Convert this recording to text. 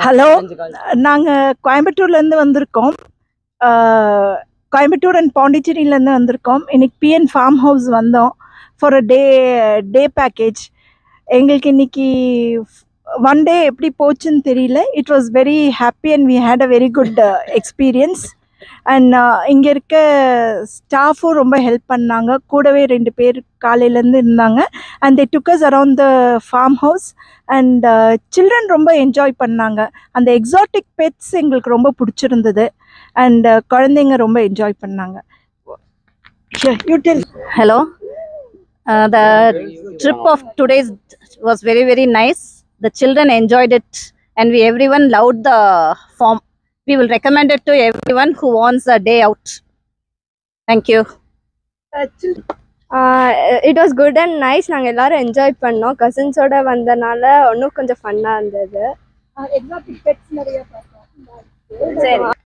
Hello, நாங்கள் கோயம்புத்தூர்லேருந்து வந்திருக்கோம். கோயம்புத்தூர் அண்ட் பாண்டிச்சேரியிலேருந்து வந்திருக்கோம். இன்னைக்கு பிஎன் ஃபார்ம் ஹவுஸ் வந்தோம் ஃபார் அ டே பேக்கேஜ். எங்களுக்கு இன்னைக்கு ஒன் டே எப்படி போச்சுன்னு தெரியல. It was very happy and we had a very good experience. And இங்கே இருக்க ஸ்டாஃபும் ரொம்ப ஹெல்ப் பண்ணாங்க. கூடவே 2 பேர் காலையிலேருந்து இருந்தாங்க. And they took as around the farm house. And children ரொம்ப என்ஜாய் பண்ணாங்க. அந்த எக்ஸாட்டிக் பெட்ஸ் எங்களுக்கு ரொம்ப பிடிச்சிருந்தது. அண்ட் குழந்தைங்க ரொம்ப என்ஜாய் பண்ணாங்க. You tell. Hello. The trip of today's was very, very nice. The children enjoyed it, and everyone loved the form. We will recommend it to everyone who wants a day out. Thank you. It was good and nice. நாங்கள் எல்லாரும் enjoy பண்ணோம். கசின்ஸோட வந்தனால இன்னும் கொஞ்சம் ஃபன்னாக இருந்தது. Exotic pets நிறைய பார்த்தோம். சரி.